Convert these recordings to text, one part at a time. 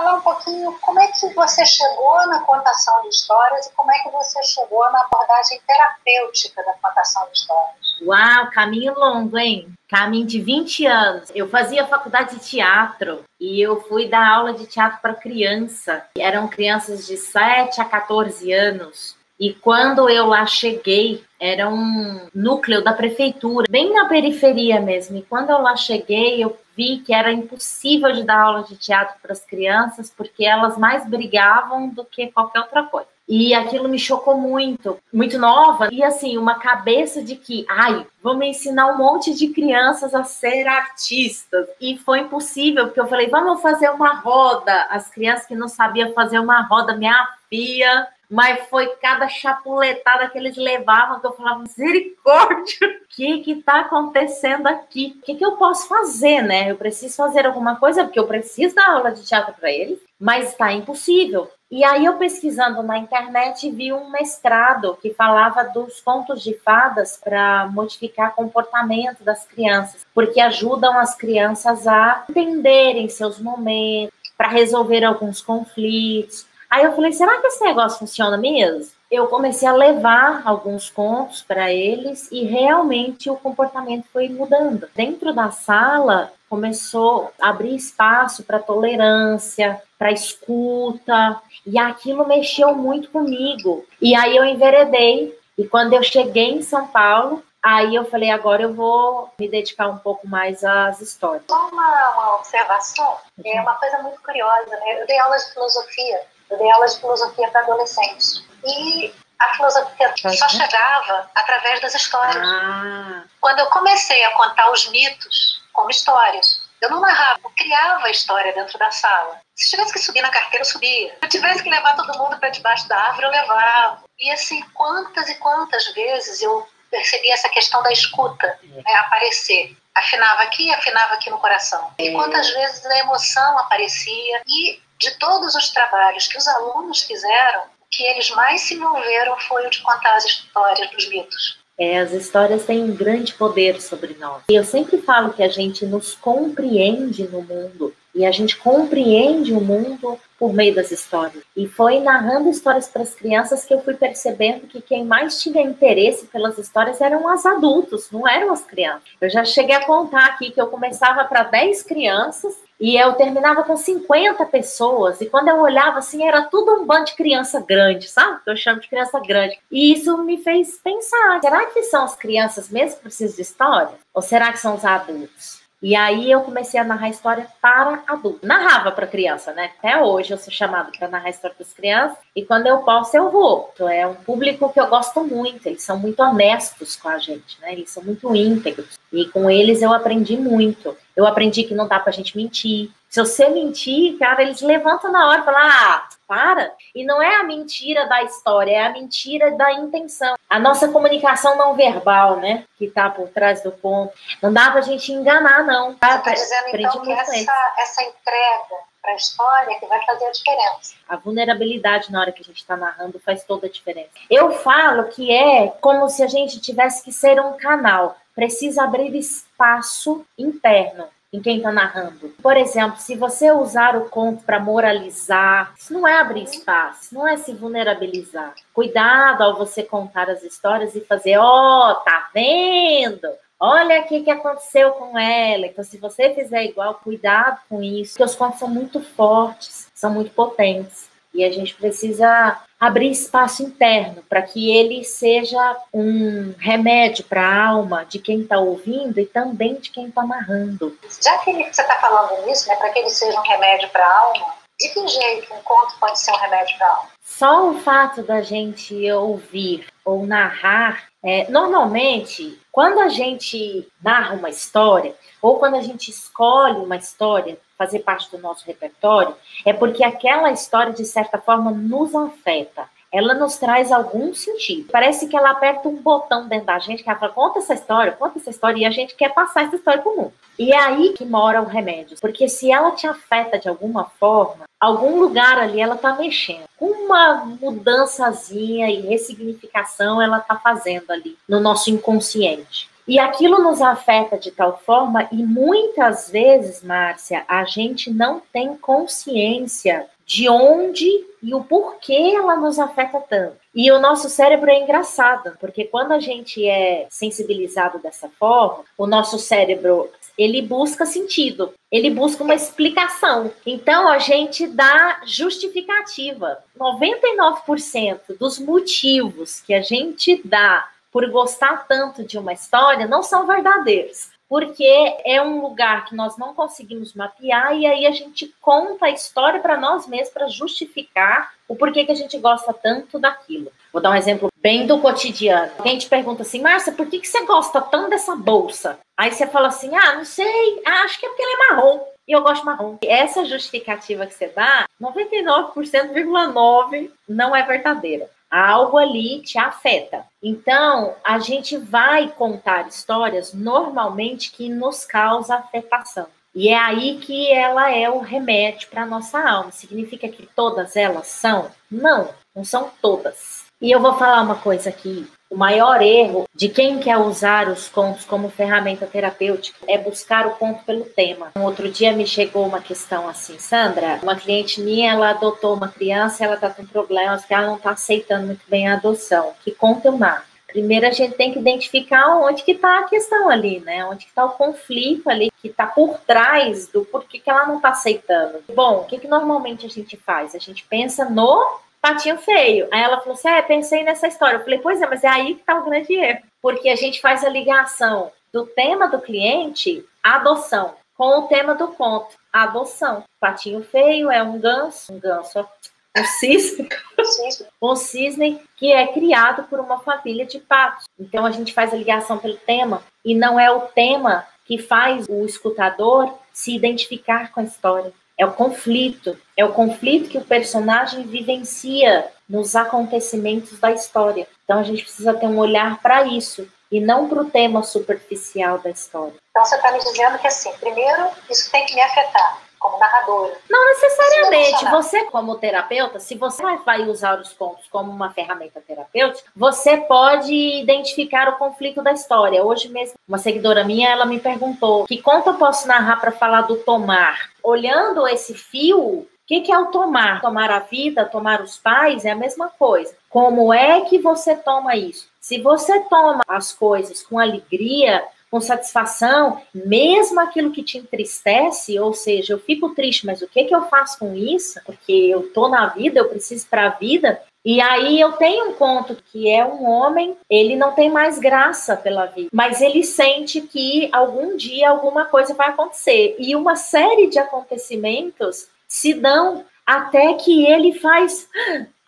falar um pouquinho como é que você chegou na contação de histórias e como é que você chegou na abordagem terapêutica da contação de histórias. Uau, caminho longo, hein? Caminho de 20 anos. Eu fazia faculdade de teatro e eu fui dar aula de teatro para criança. Eram crianças de 7 a 14 anos. E quando eu lá cheguei, era um núcleo da prefeitura, bem na periferia mesmo. E quando eu lá cheguei, eu vi que era impossível de dar aula de teatro para as crianças, porque elas mais brigavam do que qualquer outra coisa. E aquilo me chocou muito, muito nova. E assim, uma cabeça de que, vamos ensinar um monte de crianças a ser artistas. E foi impossível, porque eu falei, vamos fazer uma roda. As crianças que não sabiam fazer uma roda, minha filha... Mas foi cada chapuletada que eles levavam que eu falava, misericórdia, o que está acontecendo aqui? O que eu posso fazer, né? Eu preciso fazer alguma coisa, porque eu preciso dar aula de teatro para eles, mas está impossível. E aí eu pesquisando na internet vi um mestrado que falava dos contos de fadas para modificar o comportamento das crianças, porque ajudam as crianças a entenderem seus momentos, para resolver alguns conflitos. Aí eu falei, será que esse negócio funciona mesmo? Eu comecei a levar alguns contos para eles e realmente o comportamento foi mudando. Dentro da sala, começou a abrir espaço para tolerância, para escuta, e aquilo mexeu muito comigo. E aí eu enveredei, e quando eu cheguei em São Paulo, aí eu falei, agora eu vou me dedicar um pouco mais às histórias. Só uma observação, é uma coisa muito curiosa, né? Eu dei aula de filosofia. Eu dei aulas de filosofia para adolescentes. E a filosofia só chegava através das histórias. Quando eu comecei a contar os mitos como histórias, eu não narrava, eu criava a história dentro da sala. Se tivesse que subir na carteira, eu subia. Se eu tivesse que levar todo mundo para debaixo da árvore, eu levava. E assim, quantas e quantas vezes eu percebi essa questão da escuta, né, aparecer. Afinava aqui no coração. E quantas vezes a emoção aparecia. E de todos os trabalhos que os alunos fizeram, o que eles mais se envolveram foi o de contar as histórias dos mitos. As histórias têm um grande poder sobre nós. E eu sempre falo que a gente nos compreende no mundo. E a gente compreende o mundo por meio das histórias. E foi narrando histórias para as crianças que eu fui percebendo que quem mais tinha interesse pelas histórias eram os adultos, não eram as crianças. Eu já cheguei a contar aqui que eu começava para 10 crianças e eu terminava com 50 pessoas. E quando eu olhava assim, era tudo um bando de criança grande, sabe? Eu chamo de criança grande. E isso me fez pensar, será que são as crianças mesmo que precisam de história? Ou será que são os adultos? E aí eu comecei a narrar história para adultos. Narrava para criança, né? Até hoje eu sou chamada para narrar história para as crianças. E quando eu posso, eu vou. Então, é um público que eu gosto muito. Eles são muito honestos com a gente, né? Eles são muito íntegros. E com eles eu aprendi muito. Eu aprendi que não dá pra gente mentir. Se você mentir, cara, eles levantam na hora e falam, para. E não é a mentira da história, é a mentira da intenção. A nossa comunicação não verbal, né? Que tá por trás do ponto. Não dá pra gente enganar, não. Você tá dizendo, então, que essa entrega para a história que vai fazer a diferença. A vulnerabilidade na hora que a gente está narrando faz toda a diferença. Eu falo que é como se a gente tivesse que ser um canal. Precisa abrir espaço interno em quem está narrando. Por exemplo, se você usar o conto para moralizar, isso não é abrir espaço, não é se vulnerabilizar. Cuidado ao você contar as histórias e fazer, tá vendo? Olha o que aconteceu com ela. Então, se você fizer igual, cuidado com isso, porque os contos são muito fortes, são muito potentes. E a gente precisa abrir espaço interno para que ele seja um remédio para a alma de quem está ouvindo e também de quem está narrando. Já que você está falando nisso, né, para que ele seja um remédio para a alma, de que jeito um conto pode ser um remédio para a alma? Só o fato da gente ouvir ou narrar, normalmente, quando a gente narra uma história, ou quando a gente escolhe uma história, fazer parte do nosso repertório, é porque aquela história, de certa forma, nos afeta. Ela nos traz algum sentido. Parece que ela aperta um botão dentro da gente, que ela fala, conta essa história, e a gente quer passar essa história para o mundo. E é aí que mora o remédio. Porque se ela te afeta de alguma forma, algum lugar ali ela está mexendo. Uma mudançazinha e ressignificação ela está fazendo ali no nosso inconsciente. E aquilo nos afeta de tal forma, e muitas vezes, Márcia, a gente não tem consciência de onde e o porquê ela nos afeta tanto. E o nosso cérebro é engraçado, porque quando a gente é sensibilizado dessa forma, o nosso cérebro, ele busca sentido, ele busca uma explicação. Então, a gente dá justificativa. 99% dos motivos que a gente dá por gostar tanto de uma história não são verdadeiros. Porque é um lugar que nós não conseguimos mapear e aí a gente conta a história para nós mesmos para justificar o porquê que a gente gosta tanto daquilo. Vou dar um exemplo bem do cotidiano. Alguém te pergunta assim, Márcia, por que você gosta tanto dessa bolsa? Aí você fala assim, não sei, acho que é porque ela é marrom. E eu gosto de marrom. Essa justificativa que você dá, 99,9% não é verdadeira. Algo ali te afeta. Então, a gente vai contar histórias normalmente que nos causa afetação. E é aí que ela é o remédio para a nossa alma. Significa que todas elas são? Não, não são todas. E eu vou falar uma coisa aqui. O maior erro de quem quer usar os contos como ferramenta terapêutica é buscar o conto pelo tema. Um outro dia me chegou uma questão assim, Sandra, uma cliente minha, ela adotou uma criança, ela está com problemas que ela não está aceitando muito bem a adoção. Que conto eu narro? Primeiro a gente tem que identificar onde que está a questão ali, né? Onde que está o conflito ali, que está por trás do porquê que ela não está aceitando. Bom, o que normalmente a gente faz? A gente pensa no Patinho Feio. Aí ela falou assim, pensei nessa história. Eu falei, pois é, mas é aí que está o grande erro. Porque a gente faz a ligação do tema do cliente, adoção, com o tema do conto, adoção. Patinho Feio é um ganso, um cisne que é criado por uma família de patos. Então a gente faz a ligação pelo tema e não é o tema que faz o escutador se identificar com a história. É o conflito que o personagem vivencia nos acontecimentos da história. Então a gente precisa ter um olhar para isso e não para o tema superficial da história. Então você está me dizendo que assim, primeiro isso tem que me afetar como narradora. Não necessariamente. Você, como terapeuta, se você vai usar os contos como uma ferramenta terapêutica, você pode identificar o conflito da história. Hoje mesmo, uma seguidora minha, ela me perguntou que conto eu posso narrar para falar do tomar? Olhando esse fio, o que é o tomar? Tomar a vida, tomar os pais, é a mesma coisa. Como é que você toma isso? Se você toma as coisas com alegria, com satisfação, mesmo aquilo que te entristece, ou seja, eu fico triste, mas o que eu faço com isso? Porque eu tô na vida, eu preciso para a vida. E aí eu tenho um conto que é um homem, ele não tem mais graça pela vida, mas ele sente que algum dia alguma coisa vai acontecer. E uma série de acontecimentos se dão até que ele faz,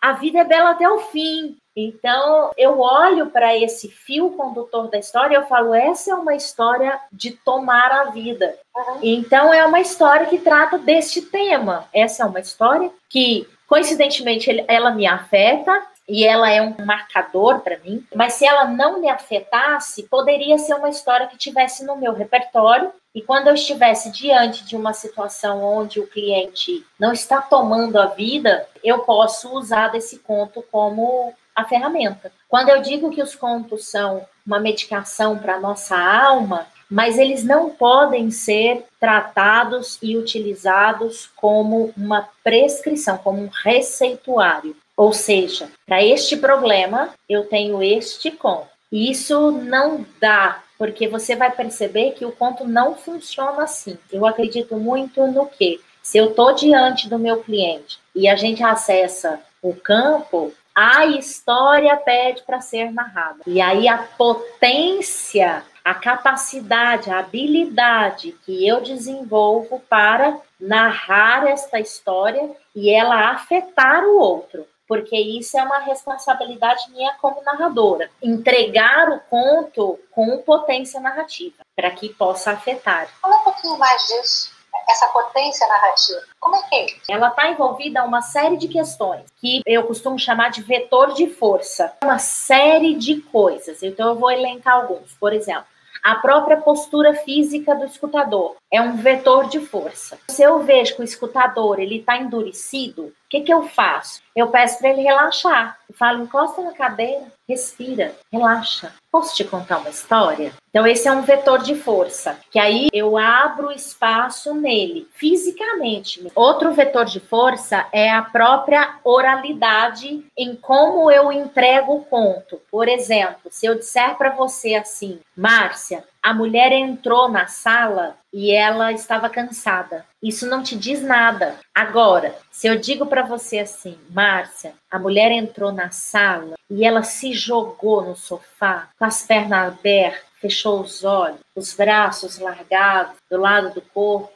a vida é bela até o fim. Então, eu olho para esse fio condutor da história e eu falo, essa é uma história de tomar a vida. Então, é uma história que trata deste tema. Essa é uma história que, coincidentemente, ela me afeta e ela é um marcador para mim. Mas se ela não me afetasse, poderia ser uma história que tivesse no meu repertório. E quando eu estivesse diante de uma situação onde o cliente não está tomando a vida, eu posso usar desse conto como a ferramenta. Quando eu digo que os contos são uma medicação para a nossa alma, mas eles não podem ser tratados e utilizados como uma prescrição, como um receituário. Ou seja, para este problema, eu tenho este conto. E isso não dá, porque você vai perceber que o conto não funciona assim. Eu acredito muito no quê? Se eu estou diante do meu cliente e a gente acessa o campo, a história pede para ser narrada. E aí a potência, a capacidade, a habilidade que eu desenvolvo para narrar esta história e ela afetar o outro. Porque isso é uma responsabilidade minha como narradora. Entregar o conto com potência narrativa, para que possa afetar. Fala um pouquinho mais disso. Essa potência narrativa, como é que é isso? Ela está envolvida em uma série de questões que eu costumo chamar de vetor de força. Uma série de coisas. Então eu vou elencar alguns. Por exemplo, a própria postura física do escutador é um vetor de força. Se eu vejo que o escutador está endurecido, o que eu faço? Eu peço para ele relaxar. Eu falo, encosta na cadeira, respira, relaxa. Posso te contar uma história? Então, esse é um vetor de força, que aí eu abro espaço nele, fisicamente. Outro vetor de força é a própria oralidade em como eu entrego o conto. Por exemplo, se eu disser para você assim, Márcia, a mulher entrou na sala e ela estava cansada. Isso não te diz nada. Agora, se eu digo para você assim, Márcia, a mulher entrou na sala e ela se jogou no sofá, com as pernas abertas, fechou os olhos, os braços largados do lado do corpo,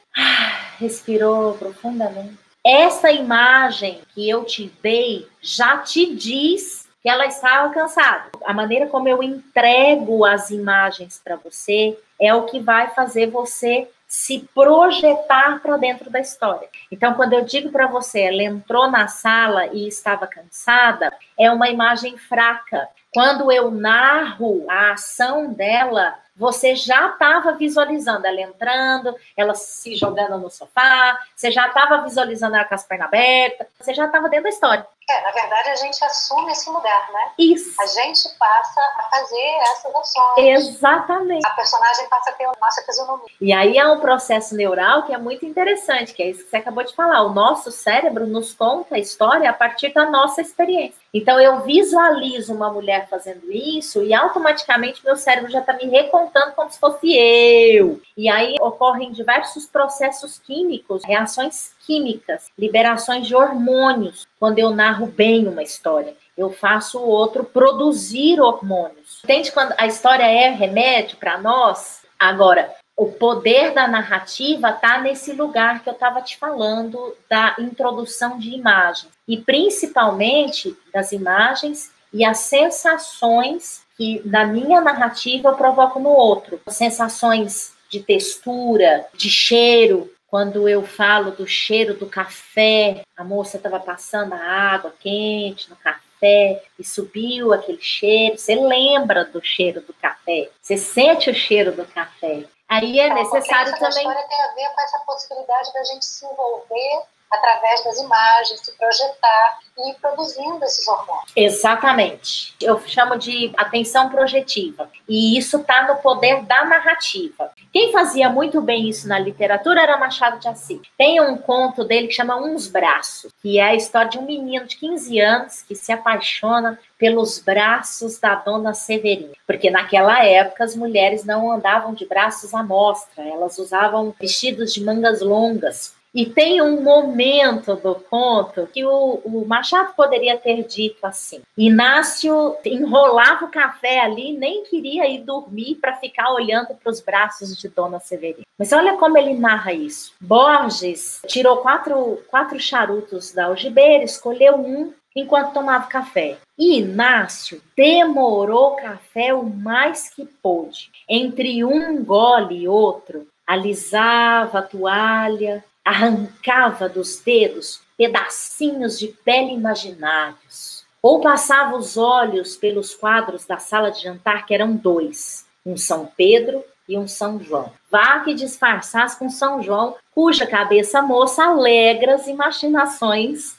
respirou profundamente. Essa imagem que eu te dei já te diz que ela estava cansada. A maneira como eu entrego as imagens para você é o que vai fazer você se projetar para dentro da história. Então, quando eu digo para você, ela entrou na sala e estava cansada, é uma imagem fraca. Quando eu narro a ação dela, você já estava visualizando ela entrando, ela se jogando no sofá, você já estava visualizando ela com as pernas abertas, você já estava dentro da história. Na verdade, a gente assume esse lugar, né? Isso. A gente passa a fazer essas ações. Exatamente. A personagem passa a ter a nossa fisionomia. E aí é um processo neural que é muito interessante, que é isso que você acabou de falar. O nosso cérebro nos conta a história a partir da nossa experiência. Então, eu visualizo uma mulher fazendo isso e automaticamente meu cérebro já está me recontando como se fosse eu. E aí ocorrem diversos processos químicos, reações químicas, liberações de hormônios, quando eu narro bem uma história. Eu faço o outro produzir hormônios. Entende quando a história é remédio para nós? Agora, o poder da narrativa está nesse lugar que eu estava te falando, da introdução de imagens. E principalmente das imagens e as sensações que na minha narrativa eu provoco no outro. Sensações de textura, de cheiro. Quando eu falo do cheiro do café, a moça estava passando a água quente no café e subiu aquele cheiro. Você lembra do cheiro do café? Você sente o cheiro do café. Aí é necessário também... A história tem a ver com essa possibilidade da gente se envolver através das imagens, se projetar e ir produzindo esses hormônios. Exatamente. Eu chamo de atenção projetiva. E isso está no poder da narrativa. Quem fazia muito bem isso na literatura era Machado de Assis. Tem um conto dele que chama Uns Braços, que é a história de um menino de 15 anos que se apaixona pelos braços da dona Severina. Porque naquela época as mulheres não andavam de braços à mostra, elas usavam vestidos de mangas longas. E tem um momento do conto que o Machado poderia ter dito assim. Inácio enrolava o café ali, nem queria ir dormir para ficar olhando para os braços de Dona Severina. Mas olha como ele narra isso. Borges tirou quatro charutos da algibeira, escolheu um enquanto tomava café. E Inácio demorou o café o mais que pôde. Entre um gole e outro, alisava a toalha, arrancava dos dedos pedacinhos de pele imaginários, ou passava os olhos pelos quadros da sala de jantar, que eram 2, um São Pedro e um São João. Vá que disfarçasse com São João, cuja cabeça moça alegra as imaginações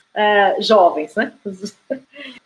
jovens, né?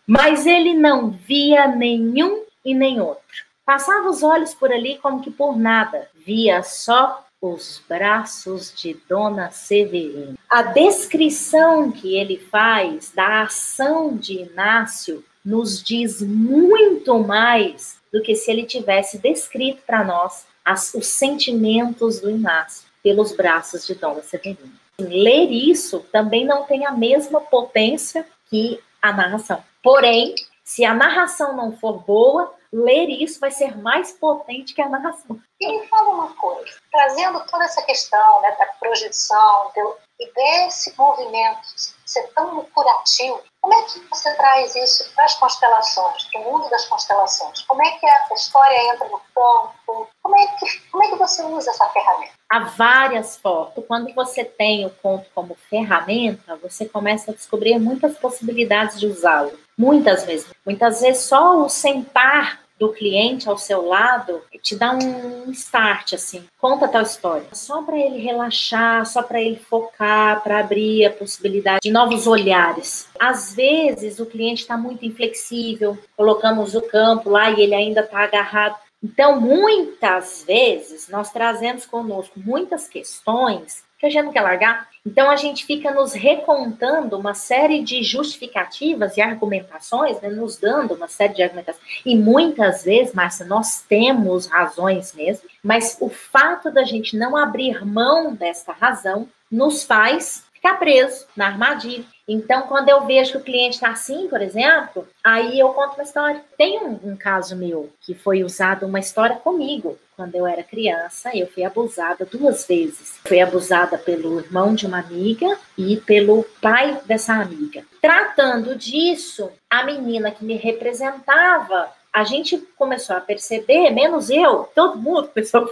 Mas ele não via nenhum e nem outro. Passava os olhos por ali como que por nada, via só os braços de Dona Severina. A descrição que ele faz da ação de Inácio nos diz muito mais do que se ele tivesse descrito para nós os sentimentos do Inácio pelos braços de Dona Severina. Ler isso também não tem a mesma potência que a narração. Porém, se a narração não for boa, ler isso vai ser mais potente que a narração. E me fala uma coisa, trazendo toda essa questão, né, da projeção e desse movimento ser tão curativo, como é que você traz isso para as constelações, para o mundo das constelações? Como é que a história entra no campo? Como é que você usa essa ferramenta? Há várias formas. Quando você tem o conto como ferramenta, você começa a descobrir muitas possibilidades de usá-lo. Muitas mesmo. Muitas vezes só o sentar do cliente ao seu lado, te dá um start, assim. Conta a tua história. Só para ele relaxar, só para ele focar, para abrir a possibilidade de novos olhares. Às vezes, o cliente está muito inflexível, colocamos o campo lá e ele ainda está agarrado. Então, muitas vezes, nós trazemos conosco muitas questões que a gente não quer largar. Então, a gente fica nos recontando uma série de justificativas e argumentações, né, nos dando uma série de argumentações. E muitas vezes, Márcia, nós temos razões mesmo, mas o fato da gente não abrir mão desta razão nos faz ficar preso na armadilha. Então, quando eu vejo que o cliente está assim, por exemplo, aí eu conto uma história. Tem um caso meu que foi usado uma história comigo. Quando eu era criança, eu fui abusada 2 vezes. Fui abusada pelo irmão de uma amiga e pelo pai dessa amiga. Tratando disso, a menina que me representava, a gente começou a perceber, menos eu, todo mundo começou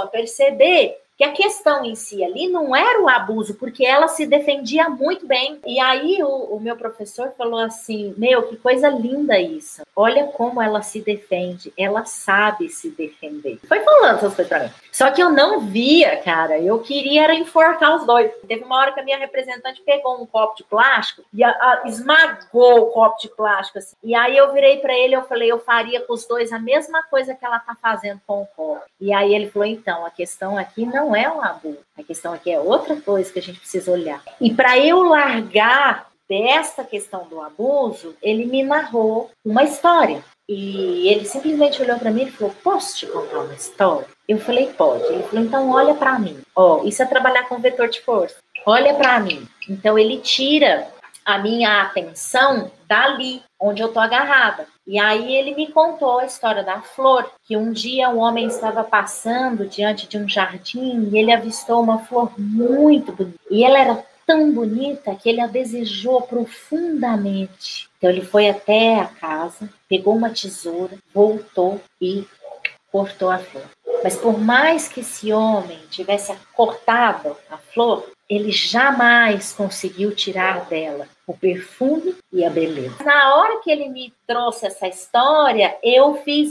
a perceber que a questão em si ali não era o abuso, porque ela se defendia muito bem. E aí o meu professor falou assim, que coisa linda isso. Olha como ela se defende, ela sabe se defender. Foi falando essas coisas pra mim. Só que eu não via, cara, eu queria era enforcar os dois. Teve uma hora que a minha representante pegou um copo de plástico e esmagou o copo de plástico, assim. E aí eu virei pra ele, eu falei, eu faria com os dois a mesma coisa que ela tá fazendo com o copo. E aí ele falou, então, a questão aqui não é um abuso, a questão aqui é outra coisa que a gente precisa olhar. E para eu largar dessa questão do abuso, ele me narrou uma história. E ele simplesmente olhou para mim e falou, posso te contar uma história? Eu falei, pode. Ele falou, então olha para mim. Isso é trabalhar com vetor de força. Olha para mim. Então ele tira a minha atenção dali, onde eu tô agarrada. E aí ele me contou a história da flor, que um dia um homem estava passando diante de um jardim e ele avistou uma flor muito bonita. E ela era tão bonita que ele a desejou profundamente. Então ele foi até a casa, pegou uma tesoura, voltou e cortou a flor. Mas por mais que esse homem tivesse cortado a flor, ele jamais conseguiu tirar dela o perfume e a beleza. Na hora que ele me trouxe essa história, eu fiz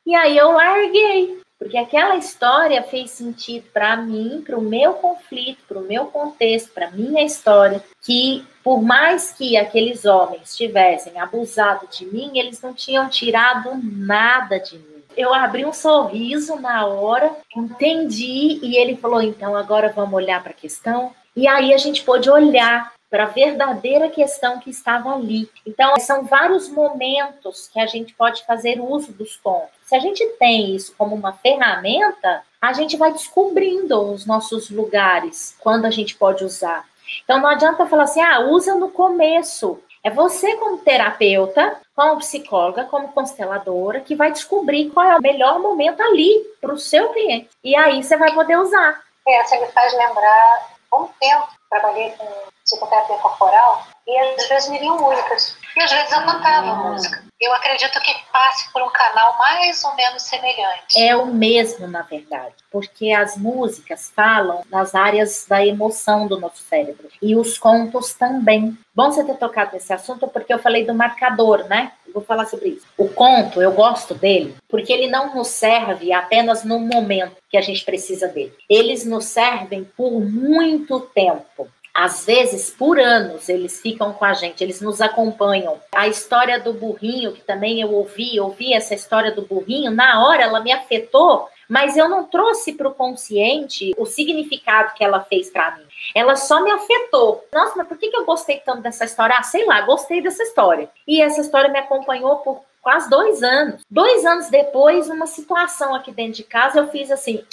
e aí eu larguei. Porque aquela história fez sentido para mim, para o meu conflito, para o meu contexto, para a minha história, que por mais que aqueles homens tivessem abusado de mim, eles não tinham tirado nada de mim. Eu abri um sorriso na hora, entendi, e ele falou, então agora vamos olhar para a questão. E aí a gente pôde olhar para a verdadeira questão que estava ali. Então, são vários momentos que a gente pode fazer uso dos contos. Se a gente tem isso como uma ferramenta, a gente vai descobrindo os nossos lugares, quando a gente pode usar. Então, não adianta falar assim, usa no começo. É você como terapeuta, como psicóloga, como consteladora, que vai descobrir qual é o melhor momento ali para o seu cliente. E aí você vai poder usar. Você me faz lembrar, há um tempo, trabalhei com psicoterapia corporal e às vezes me vinham músicas. E às vezes eu cantava música. Eu acredito que passe por um canal mais ou menos semelhante. É o mesmo, na verdade, porque as músicas falam nas áreas da emoção do nosso cérebro. E os contos também. Bom você ter tocado nesse assunto, porque eu falei do marcador, né? Eu vou falar sobre isso. O conto, eu gosto dele, porque ele não nos serve apenas no momento que a gente precisa dele. Eles nos servem por muito tempo. Às vezes, por anos, eles ficam com a gente, eles nos acompanham. A história do burrinho, que também eu ouvi essa história do burrinho, na hora ela me afetou, mas eu não trouxe para o consciente o significado que ela fez para mim. Ela só me afetou. Nossa, mas por que eu gostei tanto dessa história? Sei lá, gostei dessa história. E essa história me acompanhou por quase 2 anos. 2 anos depois, numa situação aqui dentro de casa, eu fiz assim,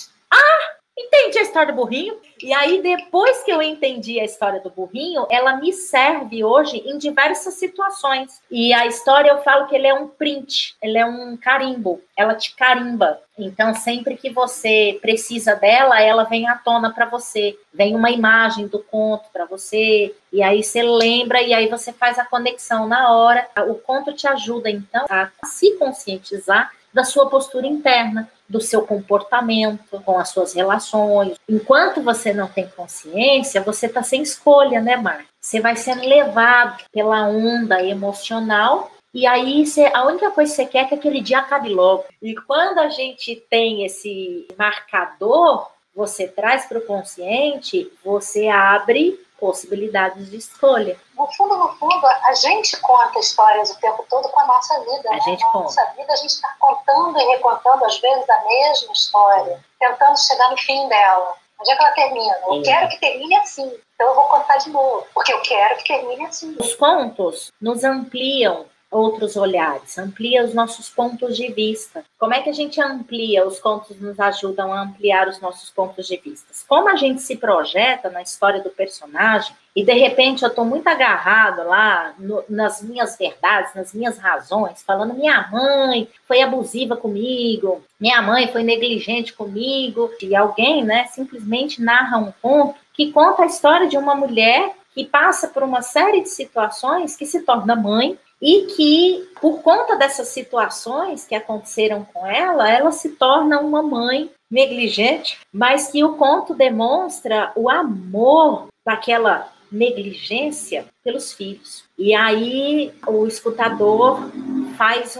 entendi a história do burrinho. E aí, depois que eu entendi a história do burrinho, ela me serve hoje em diversas situações. E a história, eu falo que ele é um print, ele é um carimbo, ela te carimba. Então, sempre que você precisa dela, ela vem à tona para você. Vem uma imagem do conto para você, e aí você lembra, e aí você faz a conexão na hora. O conto te ajuda, então, a se conscientizar da sua postura interna, do seu comportamento, com as suas relações. Enquanto você não tem consciência, você está sem escolha, né, Mar? Você vai sendo levado pela onda emocional E aí, a única coisa que você quer é que aquele dia acabe logo. E quando a gente tem esse marcador, você traz para o consciente, você abre possibilidades de escolha. No fundo, a gente conta histórias o tempo todo com a nossa vida. A gente conta. Nossa vida, a gente está contando e recontando, às vezes, a mesma história, tentando chegar no fim dela. Onde é que ela termina? Eu quero que termine assim, então eu vou contar de novo, porque eu quero que termine assim. Os contos nos ampliam outros olhares, amplia os nossos pontos de vista. Como é que a gente amplia? Os contos nos ajudam a ampliar os nossos pontos de vista. Como a gente se projeta na história do personagem e, de repente, eu estou muito agarrado lá nas minhas verdades, nas minhas razões, falando minha mãe foi abusiva comigo, minha mãe foi negligente comigo, e alguém, né, simplesmente narra um conto que conta a história de uma mulher que passa por uma série de situações que se torna mãe, e que, por conta dessas situações que aconteceram com ela se torna uma mãe negligente, mas que o conto demonstra o amor daquela negligência pelos filhos. E aí o escutador faz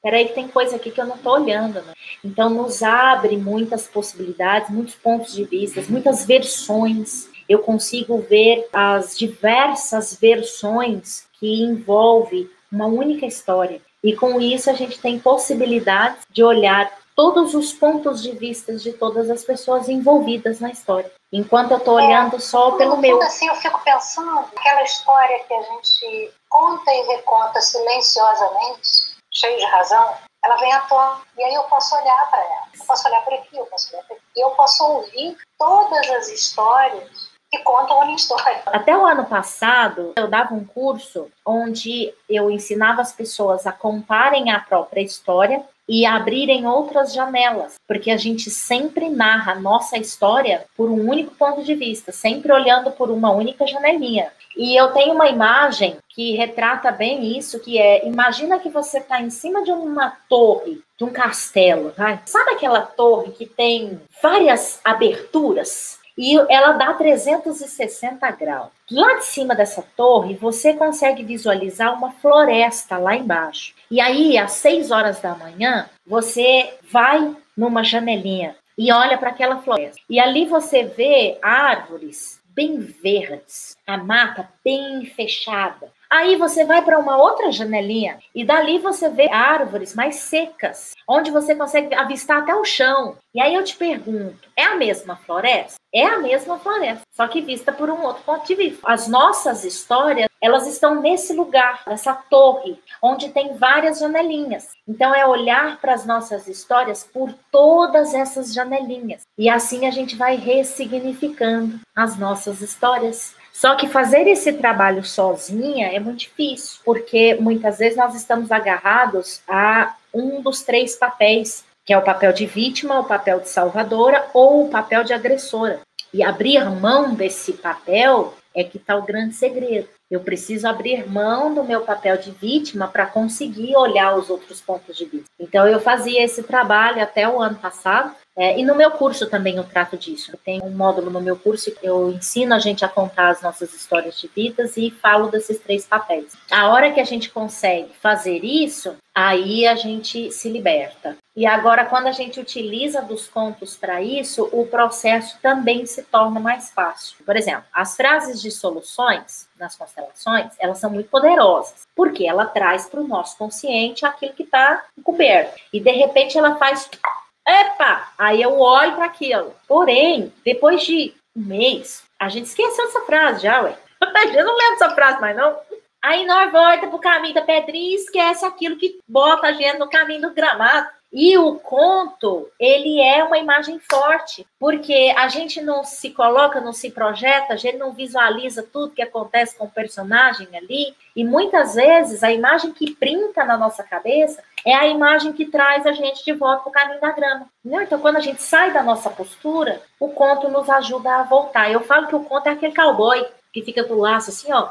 peraí que tem coisa aqui que eu não estou olhando, né? Então nos abre muitas possibilidades, muitos pontos de vista, muitas versões. Eu consigo ver as diversas versões que envolve uma única história. E com isso a gente tem possibilidades de olhar todos os pontos de vista de todas as pessoas envolvidas na história. Enquanto eu estou olhando só pelo meu. Assim, eu fico pensando, aquela história que a gente conta e reconta silenciosamente, cheio de razão, ela vem à tona. E aí eu posso olhar para ela. Eu posso olhar para aqui, eu posso olhar para aqui. Eu posso ouvir todas as histórias que contam a minha história. Até o ano passado, eu dava um curso onde eu ensinava as pessoas a contarem a própria história e abrirem outras janelas, porque a gente sempre narra a nossa história por um único ponto de vista, sempre olhando por uma única janelinha. E eu tenho uma imagem que retrata bem isso, que é, imagina que você está em cima de uma torre, de um castelo, vai? Sabe aquela torre que tem várias aberturas? E ela dá 360 graus. Lá de cima dessa torre, você consegue visualizar uma floresta lá embaixo. E aí, às 6 horas da manhã, você vai numa janelinha e olha para aquela floresta. E ali você vê árvores bem verdes, a mata bem fechada. Aí você vai para uma outra janelinha e dali você vê árvores mais secas, onde você consegue avistar até o chão. E aí eu te pergunto, é a mesma floresta? É a mesma floresta, só que vista por um outro ponto de vista. As nossas histórias, elas estão nesse lugar, nessa torre, onde tem várias janelinhas. Então é olhar para as nossas histórias por todas essas janelinhas. E assim a gente vai ressignificando as nossas histórias. Só que fazer esse trabalho sozinha é muito difícil, porque muitas vezes nós estamos agarrados a um dos 3 papéis, que é o papel de vítima, o papel de salvadora ou o papel de agressora. E abrir mão desse papel é que está o grande segredo. Eu preciso abrir mão do meu papel de vítima para conseguir olhar os outros pontos de vista. Então, eu fazia esse trabalho até o ano passado, e no meu curso também eu trato disso. Eu tenho um módulo no meu curso que eu ensino a gente a contar as nossas histórias de vidas e falo desses 3 papéis. A hora que a gente consegue fazer isso, aí a gente se liberta. E agora, quando a gente utiliza dos contos para isso, o processo também se torna mais fácil. Por exemplo, as frases de soluções nas constelações, elas são muito poderosas, porque ela traz para o nosso consciente aquilo que está encoberto. E, de repente, ela faz... Epa! Aí eu olho para aquilo. Porém, depois de um mês, a gente esqueceu dessa frase já, ué. Eu não lembro dessa frase mais, não. Aí nós volta pro caminho da pedrinha e esquece aquilo que bota a gente no caminho do gramado. E o conto, ele é uma imagem forte, porque a gente não se coloca, não se projeta, a gente não visualiza tudo que acontece com o personagem ali, e muitas vezes a imagem que brinca na nossa cabeça é a imagem que traz a gente de volta para o caminho da grama. Entendeu? Então, quando a gente sai da nossa postura, o conto nos ajuda a voltar. Eu falo que o conto é aquele cowboy que fica com o laço assim, ó.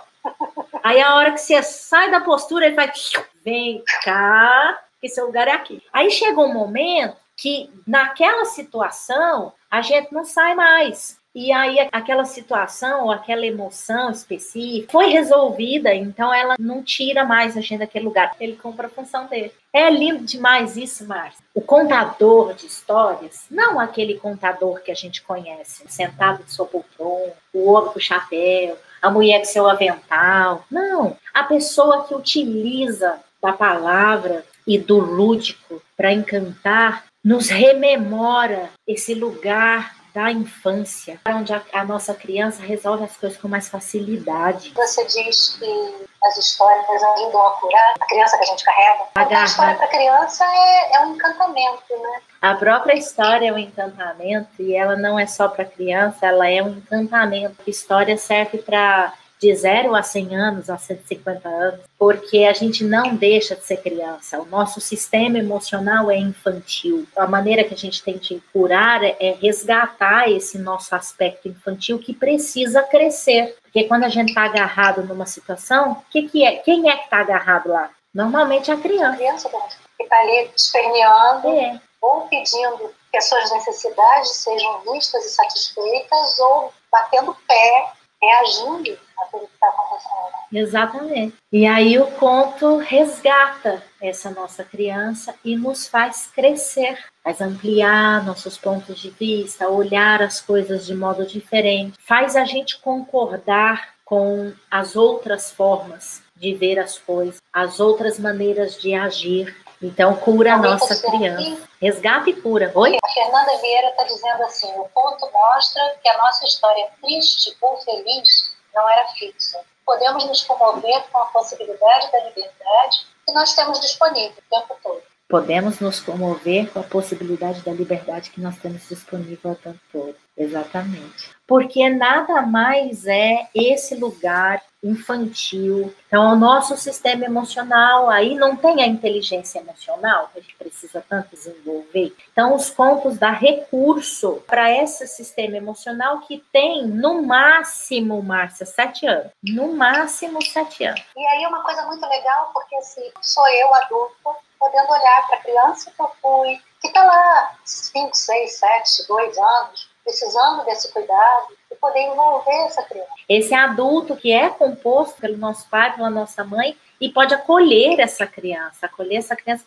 Aí a hora que você sai da postura, ele faz, vem cá, que seu lugar é aqui. Aí chega um momento que, naquela situação, a gente não sai mais. E aí aquela situação ou aquela emoção específica foi resolvida, então ela não tira mais a gente daquele lugar. Ele cumpre a função dele. É lindo demais isso, Márcia. O contador de histórias, não aquele contador que a gente conhece, sentado de sua poltrona, o homem com o chapéu, a mulher com seu avental. Não, a pessoa que utiliza da palavra e do lúdico para encantar, nos rememora esse lugar da infância, onde a nossa criança resolve as coisas com mais facilidade. Você diz que as histórias ajudam a curar a criança que a gente carrega. Então, a história para criança é um encantamento, né? A própria história é um encantamento, e ela não é só para criança, ela é um encantamento. A história serve para de 0 a 100 anos, a 150 anos, porque a gente não deixa de ser criança. O nosso sistema emocional é infantil. A maneira que a gente tem de curar é resgatar esse nosso aspecto infantil que precisa crescer. Porque quando a gente está agarrado numa situação, que é? Quem é que está agarrado lá? Normalmente é a criança. A criança que está ali esperneando, ou pedindo que as suas necessidades sejam vistas e satisfeitas, ou batendo pé, reagindo àquilo que está acontecendo. Exatamente. E aí o conto resgata essa nossa criança e nos faz crescer, faz ampliar nossos pontos de vista, olhar as coisas de modo diferente, faz a gente concordar com as outras formas de ver as coisas, as outras maneiras de agir. Então, cura a nossa criança. Resgata e cura. Oi? A Fernanda Vieira está dizendo assim, o conto mostra que a nossa história triste ou feliz não era fixa. Podemos nos comover com a possibilidade da liberdade que nós temos disponível o tempo todo. Podemos nos comover com a possibilidade da liberdade que nós temos disponível o tempo todo. Exatamente. Porque nada mais é esse lugar infantil. Então, o nosso sistema emocional, aí não tem a inteligência emocional que a gente precisa tanto desenvolver. Então, os contos dão recurso para esse sistema emocional que tem, no máximo, Márcia, 7 anos. No máximo, 7 anos. E aí uma coisa muito legal, porque assim, sou eu, adulta, podendo olhar para a criança que eu fui, que está lá 5, 6, 7, 2 anos, precisando desse cuidado, e poder envolver essa criança. Esse adulto que é composto pelo nosso pai, pela nossa mãe, e pode acolher essa criança com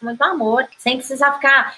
muito amor, sem precisar ficar...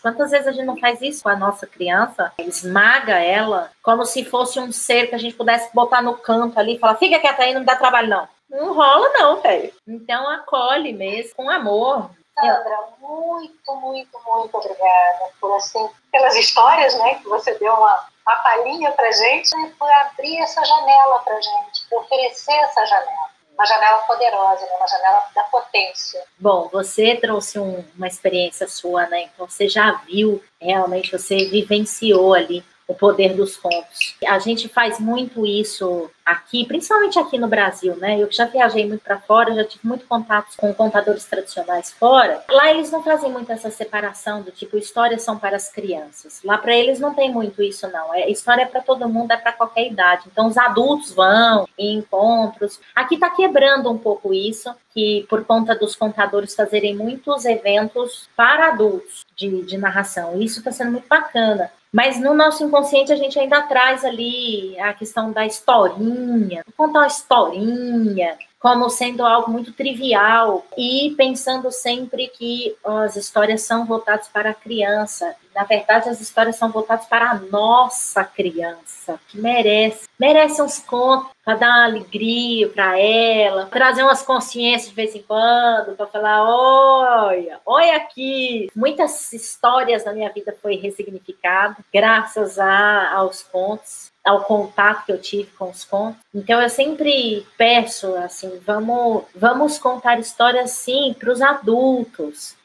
Quantas vezes a gente não faz isso com a nossa criança? Esmaga ela como se fosse um ser que a gente pudesse botar no canto ali e falar, fica quieta aí, não dá trabalho não. Não rola não, velho. Então acolhe mesmo, com amor. Sandra, muito, muito, muito obrigada por assim, pelas histórias, né, que você deu uma palhinha pra gente, e por abrir essa janela pra gente, por oferecer essa janela. Uma janela poderosa, né? Uma janela da potência. Bom, você trouxe uma experiência sua, né? Então você já viu, realmente, você vivenciou ali o poder dos contos. A gente faz muito isso aqui, principalmente aqui no Brasil, né? Eu já viajei muito para fora, já tive muito contato com contadores tradicionais fora. Lá eles não fazem muito essa separação do tipo, histórias são para as crianças. Lá para eles não tem muito isso, não. História é para todo mundo, é para qualquer idade. Então os adultos vão em encontros. Aqui está quebrando um pouco isso, que por conta dos contadores fazerem muitos eventos para adultos de narração. Isso está sendo muito bacana. Mas no nosso inconsciente a gente ainda traz ali a questão da historinha, contar uma historinha, como sendo algo muito trivial, e pensando sempre que as histórias são voltadas para a criança. Na verdade, as histórias são voltadas para a nossa criança, que merece uns contos para dar uma alegria para ela, trazer umas consciências de vez em quando, para falar, olha aqui. Muitas histórias da minha vida foi ressignificada, graças aos contos, ao contato que eu tive com os contos. Então eu sempre peço assim, vamos contar histórias sim para os adultos.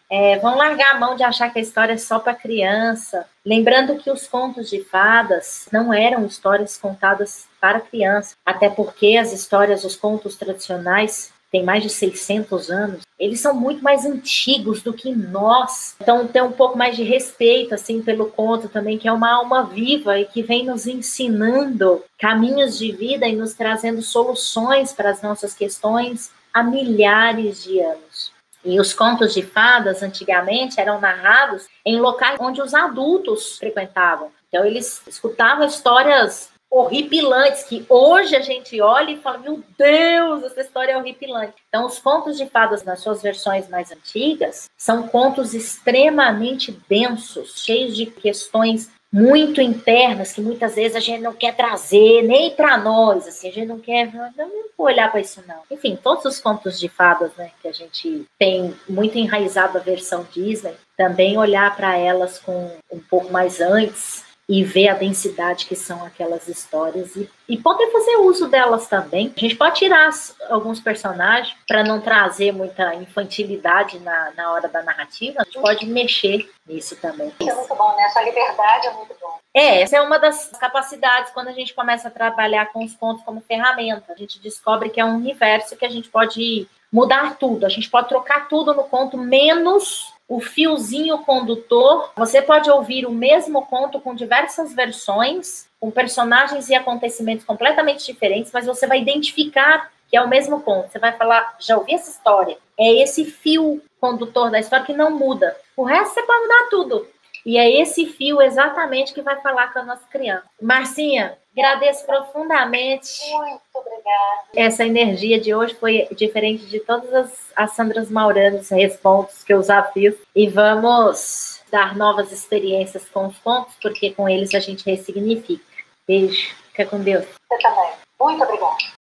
Vão largar a mão de achar que a história é só para criança. Lembrando que os contos de fadas não eram histórias contadas para criança, até porque as histórias, os contos tradicionais têm mais de 600 anos, eles são muito mais antigos do que nós. Então tem um pouco mais de respeito assim pelo conto também, que é uma alma viva e que vem nos ensinando caminhos de vida e nos trazendo soluções para as nossas questões há milhares de anos. E os contos de fadas, antigamente, eram narrados em locais onde os adultos frequentavam. Então, eles escutavam histórias horripilantes, que hoje a gente olha e fala, meu Deus, essa história é horripilante. Então, os contos de fadas, nas suas versões mais antigas, são contos extremamente densos, cheios de questões muito internas, que muitas vezes a gente não quer trazer nem para nós, assim, a gente não quer, não vou olhar para isso não. Enfim, todos os contos de fadas, né, que a gente tem muito enraizado a versão Disney, também olhar para elas com um pouco mais antes e ver a densidade que são aquelas histórias e poder fazer uso delas também. A gente pode tirar alguns personagens para não trazer muita infantilidade na hora da narrativa, a gente pode mexer nisso também. Isso é muito bom, né? Essa liberdade é muito bom. Essa é uma das capacidades quando a gente começa a trabalhar com os contos como ferramenta. A gente descobre que é um universo que a gente pode mudar tudo, a gente pode trocar tudo no conto, menos o fiozinho condutor. Você pode ouvir o mesmo conto com diversas versões, com personagens e acontecimentos completamente diferentes, mas você vai identificar que é o mesmo conto. Você vai falar, já ouvi essa história. É esse fio condutor da história que não muda. O resto você pode mudar tudo. E é esse fio exatamente que vai falar com a nossa criança. Marcinha, agradeço profundamente. Muito obrigada. Essa energia de hoje foi diferente de todas as Sandras Mauranos responsos que eu já fiz. E vamos dar novas experiências com os contos, porque com eles a gente ressignifica. Beijo. Fica com Deus. Você também. Muito obrigada.